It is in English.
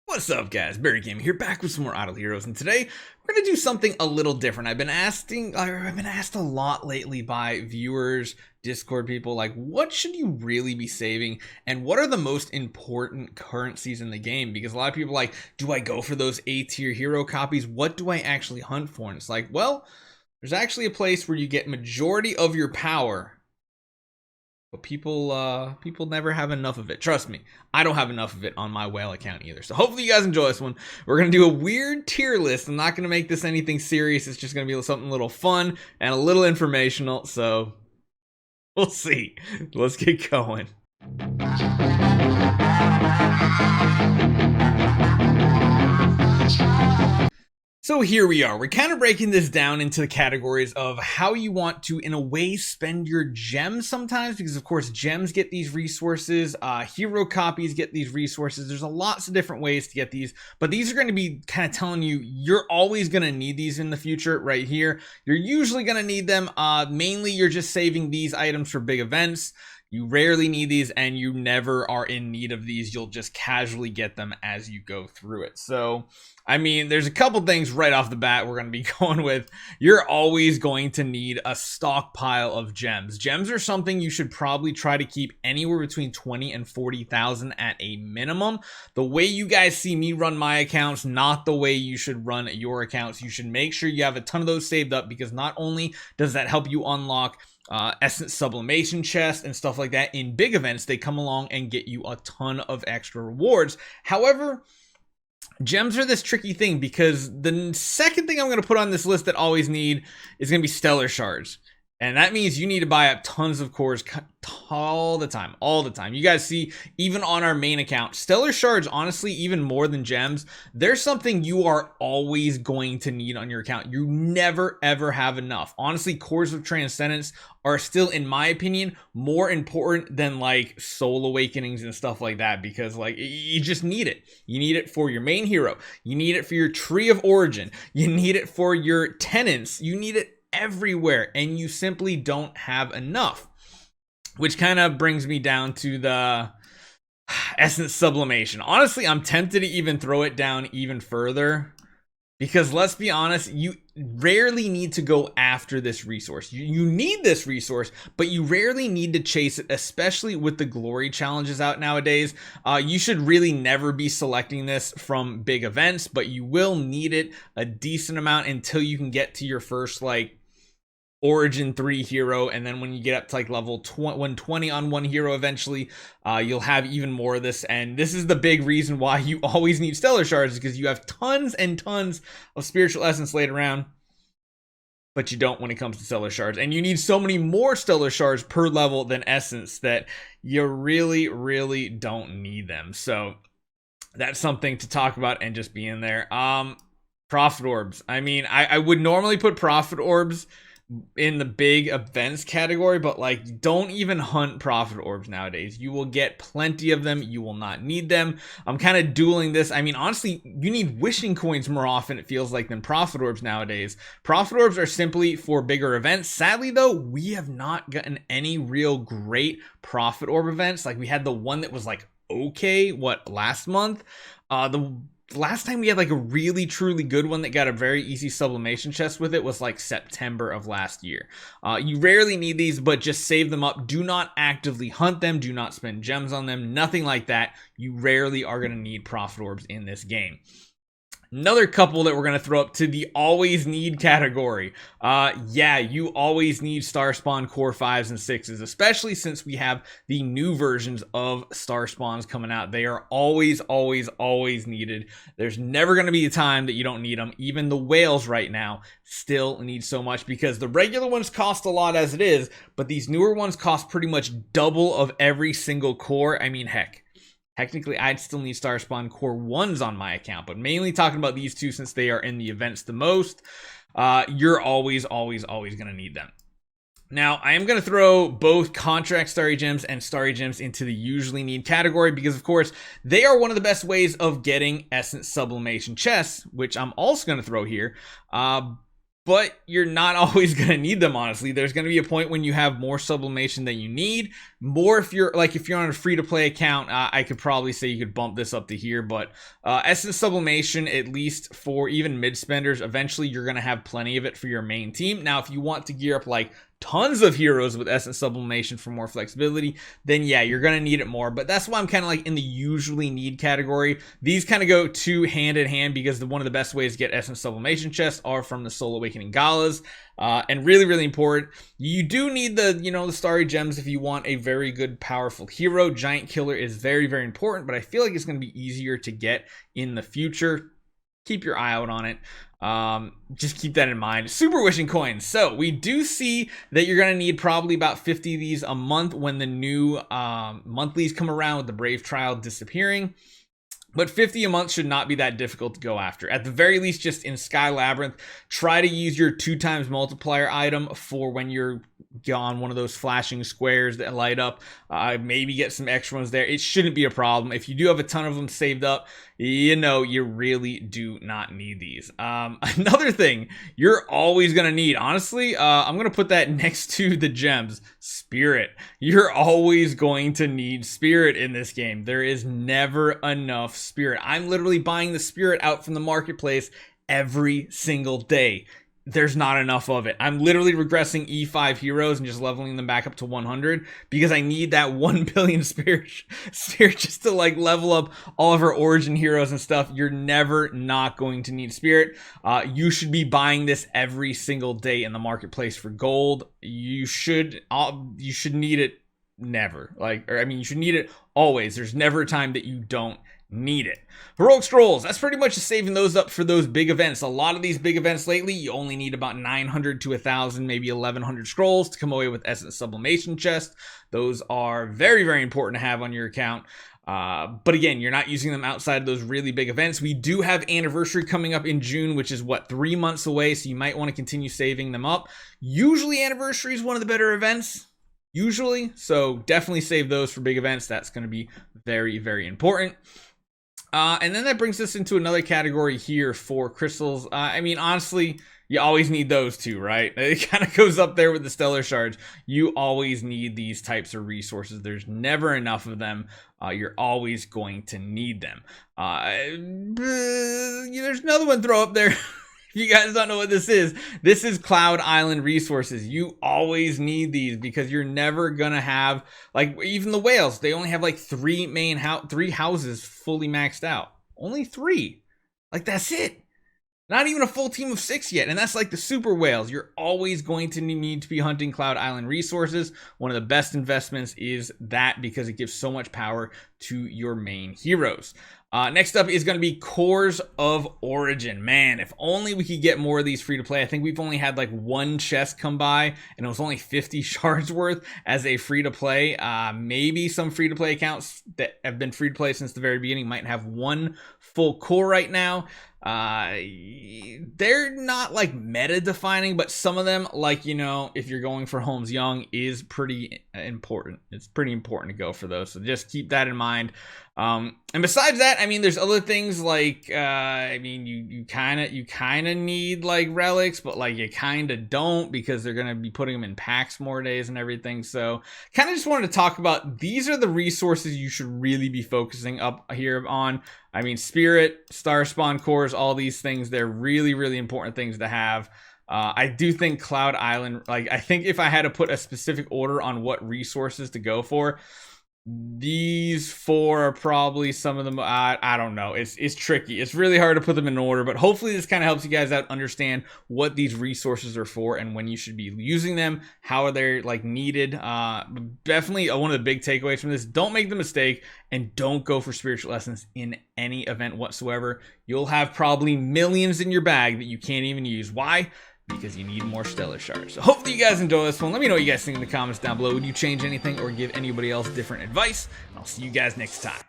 What's up, guys? Barry Gaming here, back with some more Idle Heroes, and today we're gonna do something a little different. I've been asked a lot lately by viewers, Discord people, like, what should you really be saving, and what are the most important currencies in the game? Because a lot of people are like, do I go for those A-tier hero copies? What do I actually hunt for? And it's like, well, there's actually a place where you get majority of your power. But people never have enough of it. Trust me, I don't have enough of it on my whale account either. So hopefully you guys enjoy this one. We're going to do a weird tier list. I'm not going to make this anything serious. It's just going to be something a little fun and a little informational. So we'll see. Let's get going. So here we are. We're kind of breaking this down into the categories of how you want to, in a way, spend your gems sometimes, because of course gems get these resources, hero copies get these resources. There's lots of different ways to get these, but these are going to be kind of telling you you're always going to need these in the future. Right here, you're usually going to need them. Mainly you're just saving these items for big events. You rarely need these, and you never are in need of these. You'll just casually get them as you go through it. So, I mean, there's a couple things right off the bat we're going to be going with. You're always going to need a stockpile of gems. Gems are something you should probably try to keep anywhere between 20 and 40,000 at a minimum. The way you guys see me run my accounts, not the way you should run your accounts. You should make sure you have a ton of those saved up, because not only does that help you unlock essence sublimation chests and stuff like that in big events, they come along and get you a ton of extra rewards. However, gems are this tricky thing, because the second thing I'm going to put on this list that always need is going to be Stellar Shards. And that means you need to buy up tons of cores all the time. You guys see, even on our main account, Stellar Shards, honestly, even more than gems, there's something you are always going to need on your account. You never, ever have enough. Honestly, Cores of Transcendence are still, in my opinion, more important than like Soul Awakenings and stuff like that, because like you just need it. You need it for your main hero. You need it for your Tree of Origin. You need it for your tenants. You need it everywhere, and you simply don't have enough, which kind of brings me down to the essence sublimation. Honestly, I'm tempted to even throw it down even further, because let's be honest, you rarely need to go after this resource. You need this resource, but you rarely need to chase it, especially with the glory challenges out nowadays. You should really never be selecting this from big events, but you will need it a decent amount until you can get to your first like Origin 3 hero, and then when you get up to like level 120 on one hero, eventually you'll have even more of this. And this is the big reason why you always need Stellar Shards, because you have tons and tons of spiritual essence laid around, but you don't when it comes to Stellar Shards. And you need so many more Stellar Shards per level than essence that you really don't need them. So that's something to talk about and just be in there. Profit orbs. I mean, I would normally put profit orbs in the big events category, but like, don't even hunt profit orbs nowadays. You will get plenty of them. You will not need them. I'm kind of dueling this. I mean, honestly, you need wishing coins more often, it feels like, than profit orbs nowadays. Profit orbs are simply for bigger events. Sadly though, we have not gotten any real great profit orb events. Like, we had the one that was like okay, last month. The last time we had like a really truly good one that got a very easy sublimation chest with it was like September of last year. You rarely need these, but just save them up. Do not actively hunt them. Do not spend gems on them. Nothing like that. You rarely are going to need profit orbs in this game. Another couple that we're going to throw up to the always need category. Yeah, you always need Star Spawn Core 5s and 6s, especially since we have the new versions of Star Spawns coming out. They are always needed. There's never going to be a time that you don't need them. Even the whales right now still need so much, because the regular ones cost a lot as it is, but these newer ones cost pretty much double of every single core. I mean, heck, technically, I'd still need Star Spawn Core 1s on my account, but mainly talking about these two since they are in the events the most. You're always going to need them. Now, I am going to throw both Contract Starry Gems and Starry Gems into the usually need category, because, of course, they are one of the best ways of getting Essence Sublimation chests, which I'm also going to throw here. but you're not always going to need them, honestly. There's going to be a point when you have more sublimation than you need. More if you're on a free-to-play account, I could probably say you could bump this up to here, but essence sublimation, at least for even mid-spenders, eventually you're going to have plenty of it for your main team. Now, if you want to gear up like tons of heroes with essence sublimation for more flexibility, then yeah, you're going to need it more. But that's why I'm kind of like in the usually need category. These kind of go two hand in hand, because one of the best ways to get essence sublimation chests are from the Soul Awakening Galas. And really important, you do need the starry gems if you want a very good powerful hero. Giant Killer is very, very important, but I feel like it's going to be easier to get in the future. Keep your eye out on it. Just keep that in mind. Super Wishing Coins. So we do see that you're going to need probably about 50 of these a month when the new monthlies come around, with the Brave Trial disappearing. But 50 a month should not be that difficult to go after. At the very least, just in Sky Labyrinth, try to use your 2x multiplier item for when you're on one of those flashing squares that light up. Maybe get some extra ones there. It shouldn't be a problem. If you do have a ton of them saved up, you really do not need these. Another thing you're always going to need, honestly, I'm going to put that next to the gems. Spirit. You're always going to need Spirit in this game. There is never enough Spirit. I'm literally buying the Spirit out from the marketplace every single day. There's not enough of it. I'm literally regressing E5 heroes and just leveling them back up to 100 because I need that 1 billion spirit just to like level up all of our origin heroes and stuff. You're never not going to need Spirit. You should be buying this every single day in the marketplace for gold. You should need it never. You should need it always. There's never a time that you don't need it. Heroic Scrolls, that's pretty much just saving those up for those big events. A lot of these big events lately, you only need about 900 to 1,000, maybe 1,100 scrolls to come away with Essence Sublimation Chest. Those are very, very important to have on your account. But again, you're not using them outside of those really big events. We do have Anniversary coming up in June, which is 3 months away, so you might want to continue saving them up. Usually Anniversary is one of the better events. So definitely save those for big events. That's going to be very, very important. And then that brings us into another category here for crystals. Honestly, you always need those too, right? It kind of goes up there with the Stellar Shards. You always need these types of resources. There's never enough of them. You're always going to need them. There's another one throw up there. If you guys don't know what this is Cloud Island resources. You always need these because you're never gonna have, even the whales, they only have three houses fully maxed out. Only 3. That's it. Not even a full team of 6 yet, and that's the super whales. You're always going to need to be hunting Cloud Island resources. One of the best investments is that because it gives so much power to your main heroes. Next up is going to be Cores of Origin. Man, if only we could get more of these free to play. I think we've only had one chest come by and it was only 50 shards worth as a free to play. Maybe some free to play accounts that have been free to play since the very beginning might have 1 full core right now. They're not meta defining, but some of them, if you're going for Holmes Young, is pretty important. It's pretty important to go for those, so just keep that in mind. And besides that, there's other things you kind of need relics, but you kind of don't, because they're going to be putting them in packs more days and everything. So kind of just wanted to talk about, these are the resources you should really be focusing up here on. Spirit, Star Spawn cores, all these things, they're really, really important things to have. I do think Cloud Island, I think if I had to put a specific order on what resources to go for, these 4 are probably some of them. I don't know. It's tricky. It's really hard to put them in order, but hopefully this kind of helps you guys out understand what these resources are for and when you should be using them, how they're needed. Definitely one of the big takeaways from this: don't make the mistake and don't go for spiritual essence in any event whatsoever. You'll have probably millions in your bag that you can't even use. Why? Because you need more Stellar Shards. So hopefully you guys enjoy this one. Let me know what you guys think in the comments down below. Would you change anything or give anybody else different advice? And I'll see you guys next time.